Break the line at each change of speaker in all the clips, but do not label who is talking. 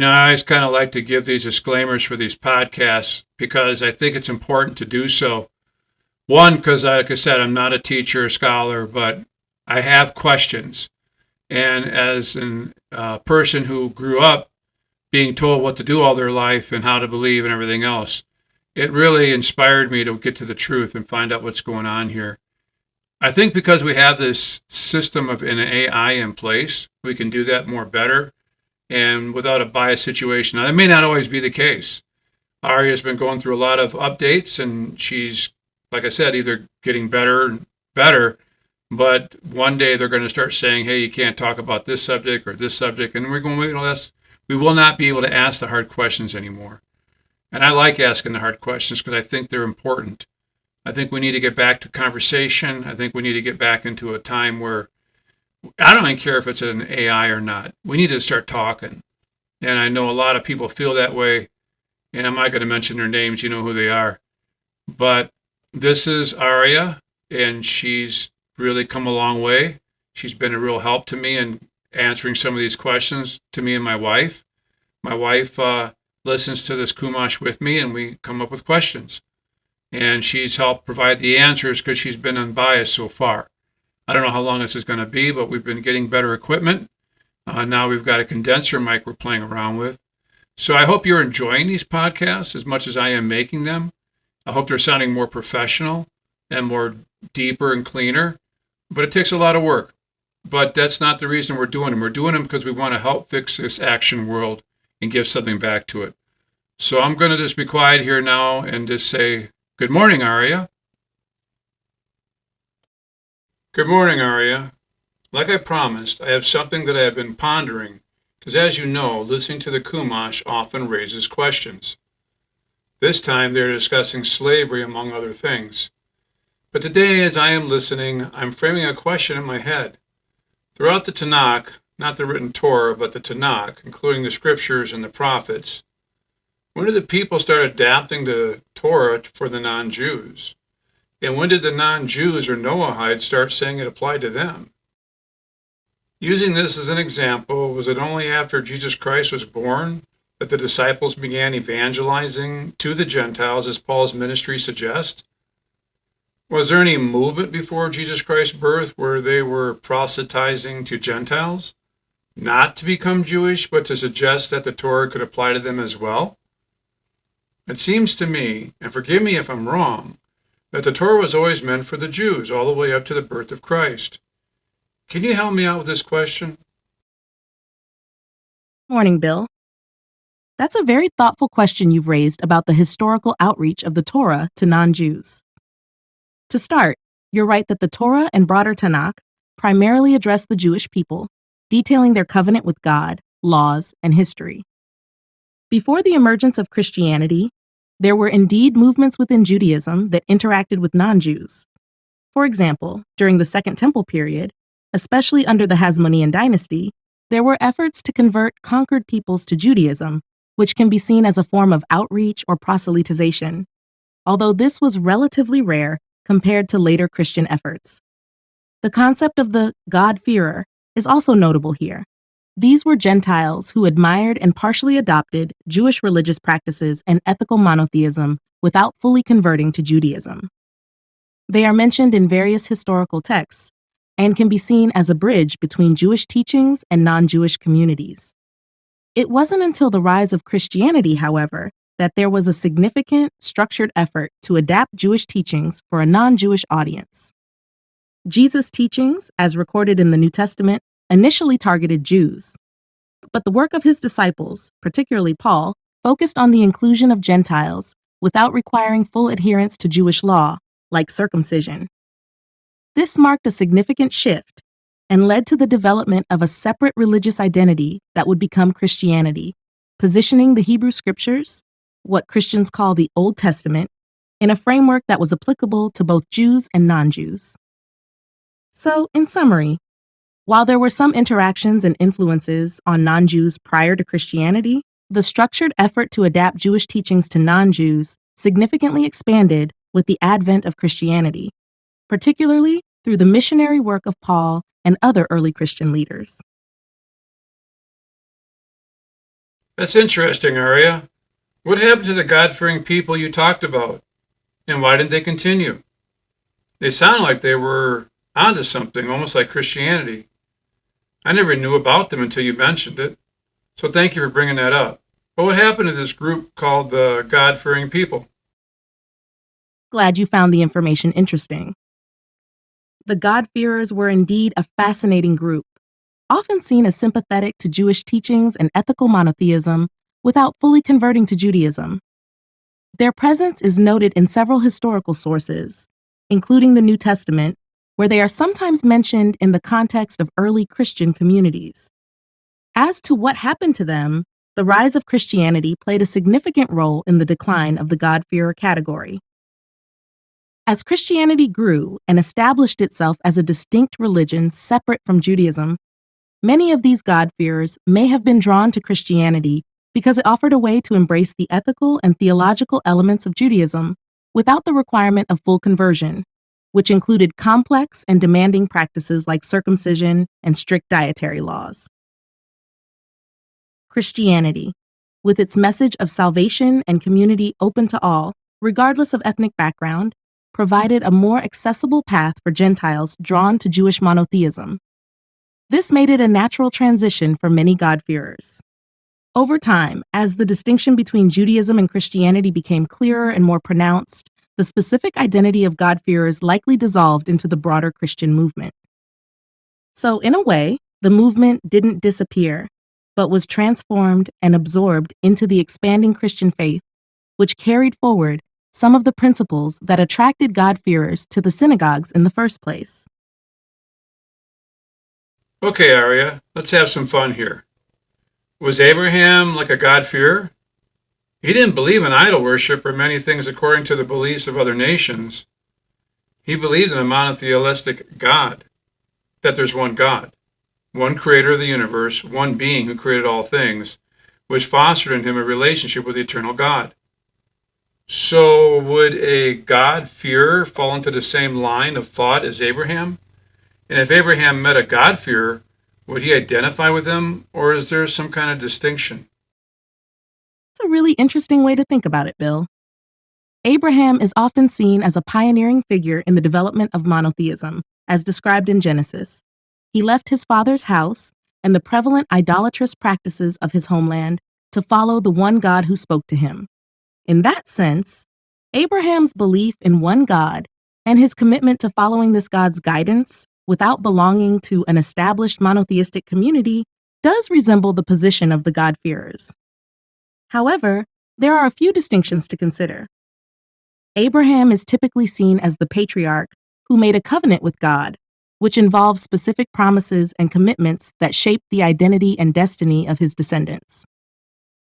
I always kind of like to give these disclaimers for these podcasts because I think it's important to do so. One, because like I said, I'm not a teacher or scholar, but I have questions. And as a person who grew up being told what to do all their life and how to believe and everything else, it really inspired me to get to the truth and find out what's going on here. I think because we have this system of an AI in place, we can do that more better and without a biased situation. Now, that may not always be the case. Aria has been going through a lot of updates, and she's, like I said, either getting better and better, but one day they're going to start saying, hey, you can't talk about this subject or this subject, and we're going, we will not be able to ask the hard questions anymore. And I like asking the hard questions because I think they're important. I think we need to get back to conversation. I think we need to get back into a time where I don't even care if it's an AI or not. We need to start talking. And I know a lot of people feel that way. And I'm not going to mention their names. You know who they are. But this is Aria, and she's really come a long way. She's been a real help to me in answering some of these questions to me and my wife. My wife listens to this Chumash with me, and we come up with questions. And she's helped provide the answers because she's been unbiased so far. I don't know how long this is going to be, but we've been getting better equipment. Now we've got a condenser mic we're playing around with. So I hope you're enjoying these podcasts as much as I am making them. I hope they're sounding more professional and more deeper and cleaner. But it takes a lot of work. But that's not the reason we're doing them. We're doing them because we want to help fix this action world and give something back to it. So I'm going to just be quiet here now and just say, good morning, Aria. Good morning, Aria. Like I promised, I have something that I have been pondering, because as you know, listening to the Chumash often raises questions. This time they're discussing slavery, among other things. But today, as I am listening, I'm framing a question in my head. Throughout the Tanakh, not the written Torah, but the Tanakh, including the scriptures and the prophets, when did the people start adapting the Torah for the non-Jews? And when did the non-Jews or Noahides start saying it applied to them? Using this as an example, was it only after Jesus Christ was born that the disciples began evangelizing to the Gentiles, as Paul's ministry suggests? Was there any movement before Jesus Christ's birth where they were proselytizing to Gentiles? Not to become Jewish, but to suggest that the Torah could apply to them as well? It seems to me, and forgive me if I'm wrong, that the Torah was always meant for the Jews all the way up to the birth of Christ. Can you help me out with this question?
Morning, Bill. That's a very thoughtful question you've raised about the historical outreach of the Torah to non-Jews. To start, you're right that the Torah and broader Tanakh primarily address the Jewish people, detailing their covenant with God, laws, and history. Before the emergence of Christianity, there were indeed movements within Judaism that interacted with non-Jews. For example, during the Second Temple period, especially under the Hasmonean dynasty, there were efforts to convert conquered peoples to Judaism, which can be seen as a form of outreach or proselytization, although this was relatively rare compared to later Christian efforts. The concept of the God-fearer is also notable here. These were Gentiles who admired and partially adopted Jewish religious practices and ethical monotheism without fully converting to Judaism. They are mentioned in various historical texts and can be seen as a bridge between Jewish teachings and non-Jewish communities. It wasn't until the rise of Christianity, however, that there was a significant, structured effort to adapt Jewish teachings for a non-Jewish audience. Jesus' teachings, as recorded in the New Testament, initially targeted Jews, but the work of his disciples, particularly Paul, focused on the inclusion of Gentiles without requiring full adherence to Jewish law, like circumcision. This marked a significant shift and led to the development of a separate religious identity that would become Christianity, positioning the Hebrew Scriptures, what Christians call the Old Testament, in a framework that was applicable to both Jews and non-Jews. So, in summary, while there were some interactions and influences on non-Jews prior to Christianity, the structured effort to adapt Jewish teachings to non-Jews significantly expanded with the advent of Christianity, particularly through the missionary work of Paul and other early Christian leaders.
That's interesting, Aria. What happened to the God-fearing people you talked about, and why didn't they continue? They sound like they were onto something, almost like Christianity. I never knew about them until you mentioned it, so thank you for bringing that up. But what happened to this group called the God-fearing people?
Glad you found the information interesting. The God-fearers were indeed a fascinating group, often seen as sympathetic to Jewish teachings and ethical monotheism without fully converting to Judaism. Their presence is noted in several historical sources, including the New Testament, where they are sometimes mentioned in the context of early Christian communities. As to what happened to them, the rise of Christianity played a significant role in the decline of the God-fearer category. As Christianity grew and established itself as a distinct religion separate from Judaism, many of these God-fearers may have been drawn to Christianity because it offered a way to embrace the ethical and theological elements of Judaism without the requirement of full conversion, which included complex and demanding practices like circumcision and strict dietary laws. Christianity, with its message of salvation and community open to all, regardless of ethnic background, provided a more accessible path for Gentiles drawn to Jewish monotheism. This made it a natural transition for many God-fearers. Over time, as the distinction between Judaism and Christianity became clearer and more pronounced, the specific identity of God-fearers likely dissolved into the broader Christian movement. So, in a way, the movement didn't disappear, but was transformed and absorbed into the expanding Christian faith, which carried forward some of the principles that attracted God-fearers to the synagogues in the first place.
Okay, Aria, let's have some fun here. Was Abraham like a God-fearer? He didn't believe in idol worship or many things according to the beliefs of other nations. He believed in a monotheistic God, that there's one God, one creator of the universe, one being who created all things, which fostered in him a relationship with the eternal God. So would a God-fearer fall into the same line of thought as Abraham? And if Abraham met a God-fearer, would he identify with him, or is there some kind of distinction?
It's a really interesting way to think about it, Bill. Abraham is often seen as a pioneering figure in the development of monotheism, as described in Genesis. He left his father's house and the prevalent idolatrous practices of his homeland to follow the one God who spoke to him. In that sense, Abraham's belief in one God and his commitment to following this God's guidance without belonging to an established monotheistic community does resemble the position of the God-fearers. However, there are a few distinctions to consider. Abraham is typically seen as the patriarch who made a covenant with God, which involves specific promises and commitments that shape the identity and destiny of his descendants.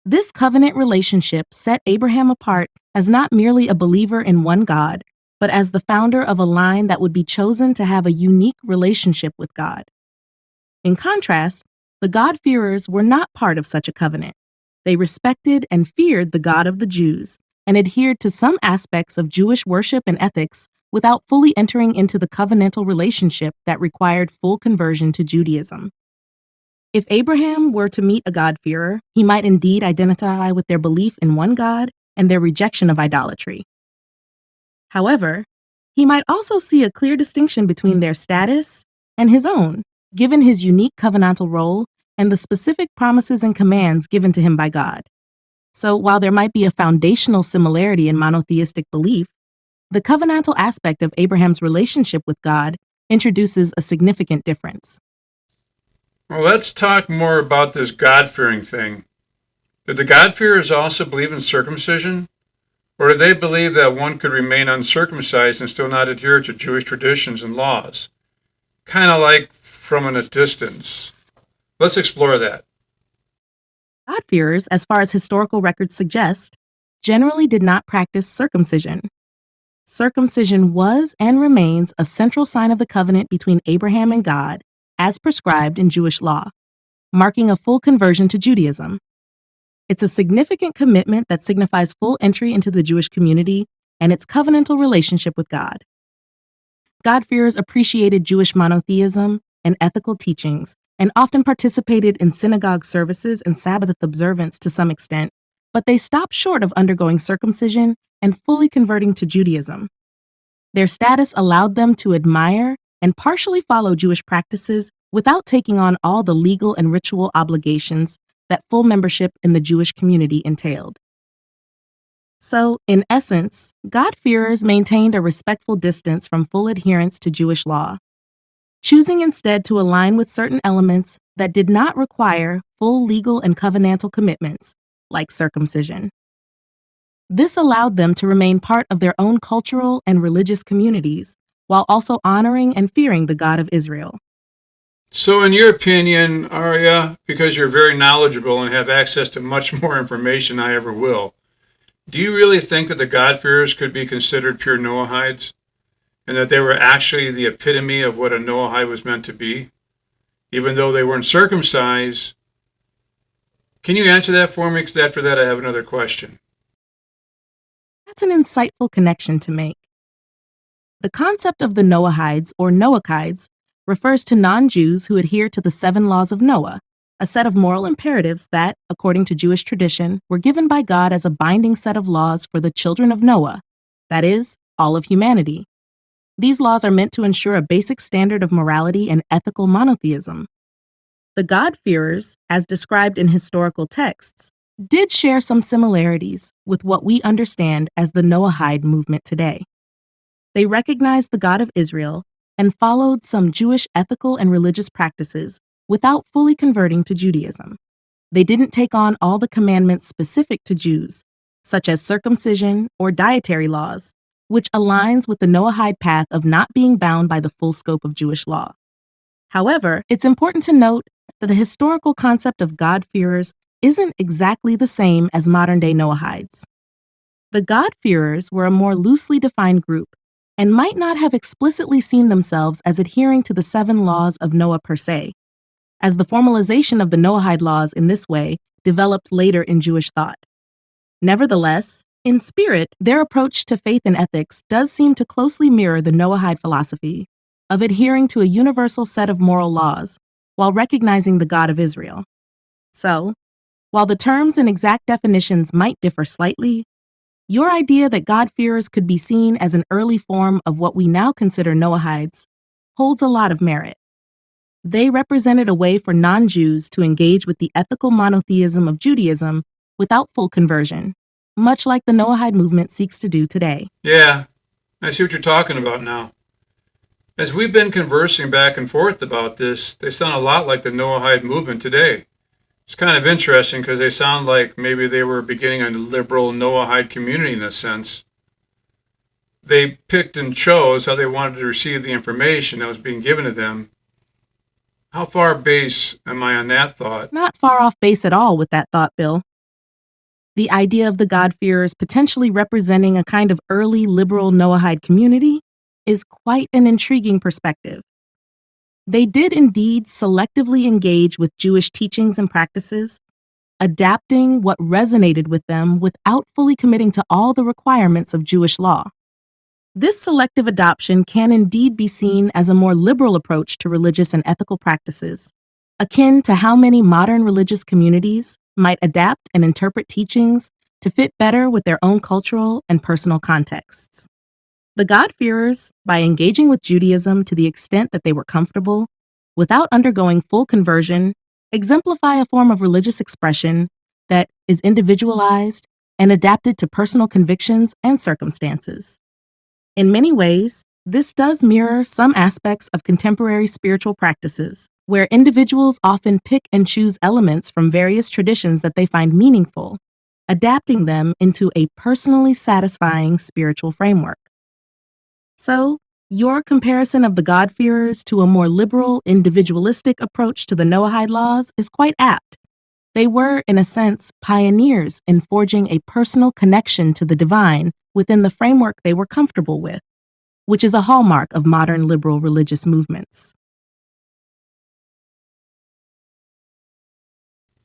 This covenant relationship set Abraham apart as not merely a believer in one God, but as the founder of a line that would be chosen to have a unique relationship with God. In contrast, the God-fearers were not part of such a covenant. They respected and feared the God of the Jews and adhered to some aspects of Jewish worship and ethics without fully entering into the covenantal relationship that required full conversion to Judaism. If Abraham were to meet a God-fearer, he might indeed identify with their belief in one God and their rejection of idolatry. However, he might also see a clear distinction between their status and his own, given his unique covenantal role and the specific promises and commands given to him by God. So while there might be a foundational similarity in monotheistic belief, the covenantal aspect of Abraham's relationship with God introduces a significant difference.
Well, let's talk more about this God-fearing thing. Did the God-fearers also believe in circumcision? Or did they believe that one could remain uncircumcised and still not adhere to Jewish traditions and laws? Kind of like from a distance. Let's explore that.
God-fearers, as far as historical records suggest, generally did not practice circumcision. Circumcision was and remains a central sign of the covenant between Abraham and God, as prescribed in Jewish law, marking a full conversion to Judaism. It's a significant commitment that signifies full entry into the Jewish community and its covenantal relationship with God. God-fearers appreciated Jewish monotheism and ethical teachings and often participated in synagogue services and Sabbath observance to some extent, but they stopped short of undergoing circumcision and fully converting to Judaism. Their status allowed them to admire and partially follow Jewish practices without taking on all the legal and ritual obligations that full membership in the Jewish community entailed. So, in essence, God-fearers maintained a respectful distance from full adherence to Jewish law, choosing instead to align with certain elements that did not require full legal and covenantal commitments, like circumcision. This allowed them to remain part of their own cultural and religious communities, while also honoring and fearing the God of Israel.
So in your opinion, Aria, because you're very knowledgeable and have access to much more information than I ever will, do you really think that the God-fearers could be considered pure Noahides? And that they were actually the epitome of what a Noahide was meant to be? Even though they weren't circumcised? Can you answer that for me? Because after that I have another question.
That's an insightful connection to make. The concept of the Noahides or Noahides refers to non-Jews who adhere to the 7 laws of Noah, a set of moral imperatives that, according to Jewish tradition, were given by God as a binding set of laws for the children of Noah, that is, all of humanity. These laws are meant to ensure a basic standard of morality and ethical monotheism. The God-fearers, as described in historical texts, did share some similarities with what we understand as the Noahide movement today. They recognized the God of Israel and followed some Jewish ethical and religious practices without fully converting to Judaism. They didn't take on all the commandments specific to Jews, such as circumcision or dietary laws, which aligns with the Noahide path of not being bound by the full scope of Jewish law. However, it's important to note that the historical concept of God-fearers isn't exactly the same as modern-day Noahides. The God-fearers were a more loosely defined group and might not have explicitly seen themselves as adhering to the 7 laws of Noah per se, as the formalization of the Noahide laws in this way developed later in Jewish thought. Nevertheless, in spirit, their approach to faith and ethics does seem to closely mirror the Noahide philosophy of adhering to a universal set of moral laws while recognizing the God of Israel. So, while the terms and exact definitions might differ slightly, your idea that God-fearers could be seen as an early form of what we now consider Noahides holds a lot of merit. They represented a way for non-Jews to engage with the ethical monotheism of Judaism without full conversion, much like the Noahide movement seeks to do today.
Yeah, I see what you're talking about now. As we've been conversing back and forth about this, they sound a lot like the Noahide movement today. It's kind of interesting because they sound like maybe they were beginning a liberal Noahide community in a sense. They picked and chose how they wanted to receive the information that was being given to them. How far base am I on that thought?
Not far off base at all with that thought, Bill. The idea of the God-fearers potentially representing a kind of early liberal Noahide community is quite an intriguing perspective. They did indeed selectively engage with Jewish teachings and practices, adapting what resonated with them without fully committing to all the requirements of Jewish law. This selective adoption can indeed be seen as a more liberal approach to religious and ethical practices, akin to how many modern religious communities might adapt and interpret teachings to fit better with their own cultural and personal contexts. The God-fearers, by engaging with Judaism to the extent that they were comfortable, without undergoing full conversion, exemplify a form of religious expression that is individualized and adapted to personal convictions and circumstances. In many ways, this does mirror some aspects of contemporary spiritual practices, where individuals often pick and choose elements from various traditions that they find meaningful, adapting them into a personally satisfying spiritual framework. So, your comparison of the God-fearers to a more liberal, individualistic approach to the Noahide laws is quite apt. They were, in a sense, pioneers in forging a personal connection to the divine within the framework they were comfortable with, which is a hallmark of modern liberal religious movements.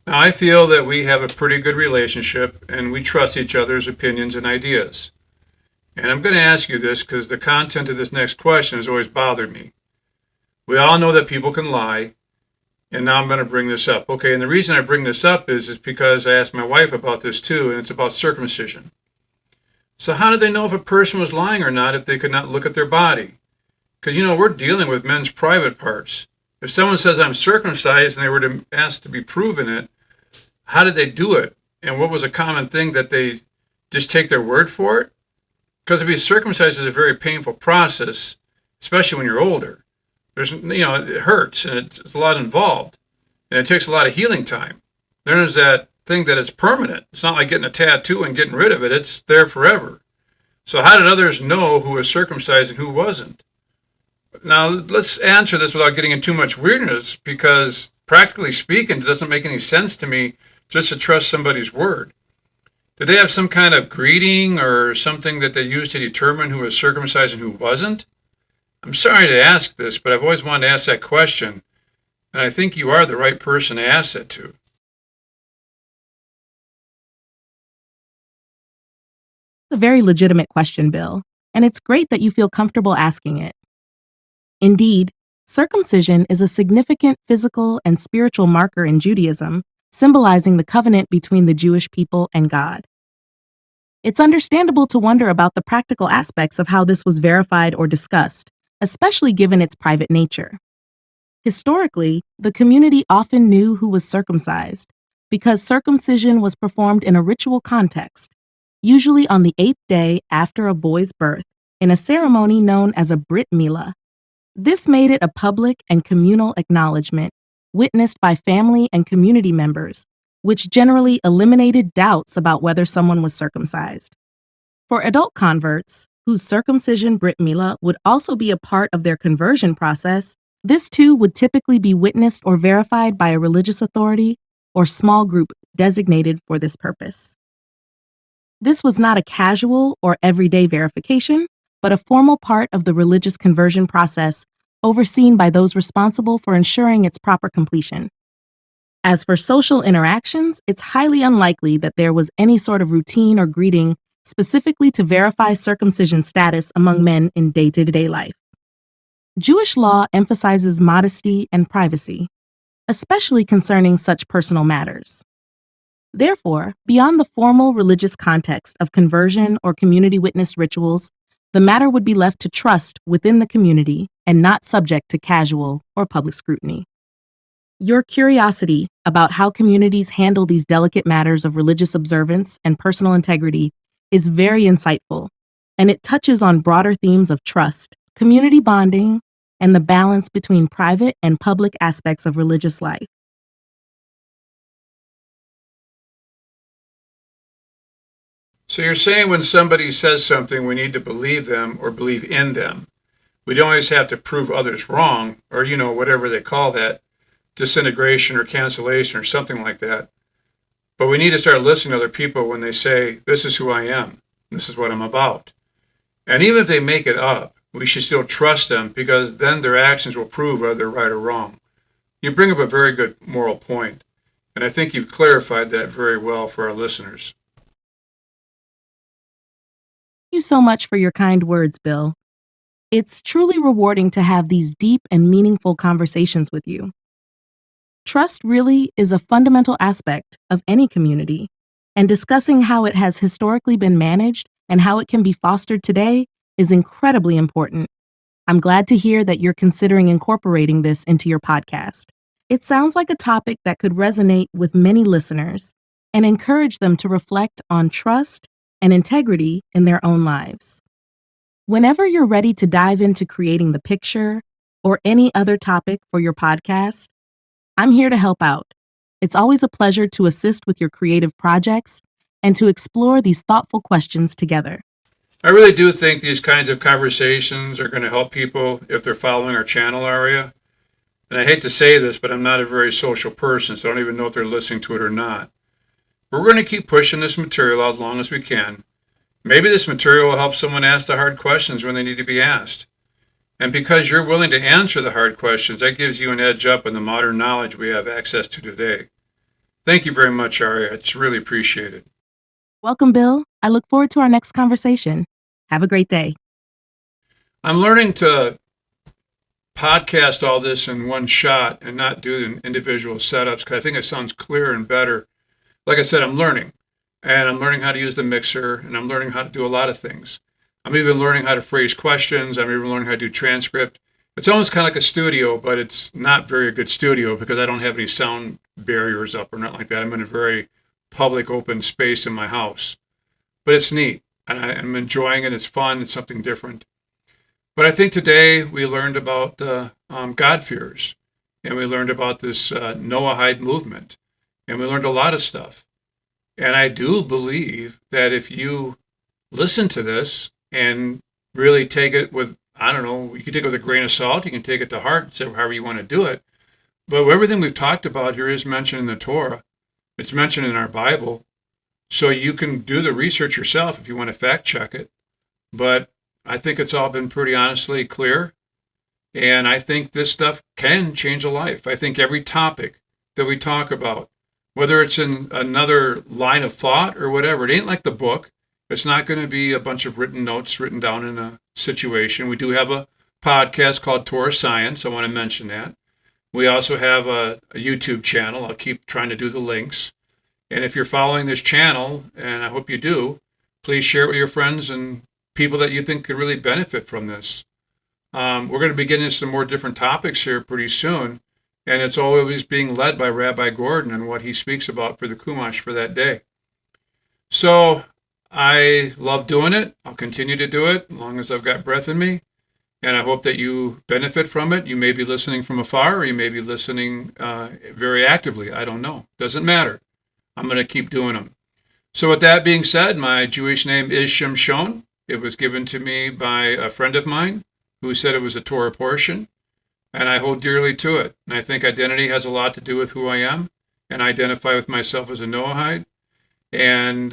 Now, I feel that we have a pretty good relationship and we trust each other's opinions and ideas. And I'm going to ask you this because the content of this next question has always bothered me. We all know that people can lie, And now I'm going to bring this up. Okay, and the reason I bring this up is because I asked my wife about this too, and it's about circumcision. So how did they know if a person was lying or not if they could not look at their body? Because, we're dealing with men's private parts. If someone says I'm circumcised and they were to ask to be proven it, how did they do it? And what was a common thing that they just take their word for it? Because to be circumcised is a very painful process, especially when you're older. It hurts and it's a lot involved, and it takes a lot of healing time. Then there's that thing that it's permanent. It's not like getting a tattoo and getting rid of it. It's there forever. So how did others know who was circumcised and who wasn't? Now, let's answer this without getting into too much weirdness, because practically speaking, it doesn't make any sense to me just to trust somebody's word. Did they have some kind of greeting or something that they used to determine who was circumcised and who wasn't? I'm sorry to ask this, but I've always wanted to ask that question, and I think you are the right person to ask it to.
It's a very legitimate question, Bill, and it's great that you feel comfortable asking it. Indeed, circumcision is a significant physical and spiritual marker in Judaism, symbolizing the covenant between the Jewish people and God. It's understandable to wonder about the practical aspects of how this was verified or discussed, especially given its private nature. Historically, the community often knew who was circumcised because circumcision was performed in a ritual context, usually on the 8th day after a boy's birth, in a ceremony known as a Brit Milah. This made it a public and communal acknowledgement, witnessed by family and community members, which generally eliminated doubts about whether someone was circumcised. For adult converts, whose circumcision Brit Milah would also be a part of their conversion process, this too would typically be witnessed or verified by a religious authority or small group designated for this purpose. This was not a casual or everyday verification, but a formal part of the religious conversion process overseen by those responsible for ensuring its proper completion. As for social interactions, it's highly unlikely that there was any sort of routine or greeting specifically to verify circumcision status among men in day-to-day life. Jewish law emphasizes modesty and privacy, especially concerning such personal matters. Therefore, beyond the formal religious context of conversion or community witness rituals, the matter would be left to trust within the community and not subject to casual or public scrutiny. Your curiosity about how communities handle these delicate matters of religious observance and personal integrity is very insightful, and it touches on broader themes of trust, community bonding, and the balance between private and public aspects of religious life.
So you're saying when somebody says something, we need to believe them or believe in them. We don't always have to prove others wrong, or, whatever they call that, disintegration or cancellation or something like that. But we need to start listening to other people when they say, this is who I am, this is what I'm about. And even if they make it up, we should still trust them, because then their actions will prove whether they're right or wrong. You bring up a very good moral point, and I think you've clarified that very well for our listeners.
Thank you so much for your kind words, Bill. It's truly rewarding to have these deep and meaningful conversations with you. Trust really is a fundamental aspect of any community, and discussing how it has historically been managed and how it can be fostered today is incredibly important. I'm glad to hear that you're considering incorporating this into your podcast. It sounds like a topic that could resonate with many listeners and encourage them to reflect on trust and integrity in their own lives. Whenever you're ready to dive into creating the picture or any other topic for your podcast, I'm here to help out. It's always a pleasure to assist with your creative projects and to explore these thoughtful questions together.
I really do think these kinds of conversations are going to help people if they're following our channel, Aria. And I hate to say this, but I'm not a very social person, so I don't even know if they're listening to it or not. But we're going to keep pushing this material out as long as we can. Maybe this material will help someone ask the hard questions when they need to be asked. And because you're willing to answer the hard questions, that gives you an edge up in the modern knowledge we have access to today. Thank you very much, Aria. It's really appreciated.
Welcome, Bill. I look forward to our next conversation. Have a great day.
I'm learning to podcast all this in one shot and not do the individual setups, because I think it sounds clearer and better. Like I said, I'm learning, and I'm learning how to use the mixer, and I'm learning how to do a lot of things. I'm even learning how to phrase questions. I'm even learning how to do transcript. It's almost kind of like a studio, but it's not very good studio because I don't have any sound barriers up or nothing like that. I'm in a very public, open space in my house. But it's neat, and I'm enjoying it. It's fun. It's something different. But I think today we learned about the God-fearers, and we learned about this Noahide movement, and we learned a lot of stuff. And I do believe that if you listen to this and really take it with, I don't know, you can take it with a grain of salt, you can take it to heart, however you want to do it. But everything we've talked about here is mentioned in the Torah. It's mentioned in our Bible. So you can do the research yourself if you want to fact check it. But I think it's all been pretty honestly clear. And I think this stuff can change a life. I think every topic that we talk about, whether it's in another line of thought or whatever, it ain't like the book. It's not going to be a bunch of written notes written down in a situation. We do have a podcast called Torah Science. I want to mention that. We also have a YouTube channel. I'll keep trying to do the links. And if you're following this channel, and I hope you do, please share it with your friends and people that you think could really benefit from this. We're going to be getting into some more different topics here pretty soon, and it's always being led by Rabbi Gordon and what he speaks about for the Chumash for that day. So I love doing it. I'll continue to do it as long as I've got breath in me, and I hope that you benefit from it. You may be listening from afar, or you may be listening very actively. I don't know. Doesn't matter. I'm going to keep doing them. So with that being said, my Jewish name is Shimshon. It was given to me by a friend of mine who said it was a Torah portion, and I hold dearly to it. And I think identity has a lot to do with who I am, and I identify with myself as a Noahide. And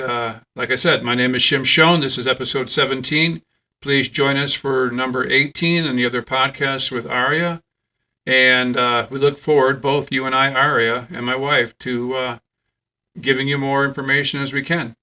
like I said, my name is Shimshon. This is episode 17. Please join us for number 18 and the other podcasts with Aria. And we look forward, both you and I, Aria, and my wife, to giving you more information as we can.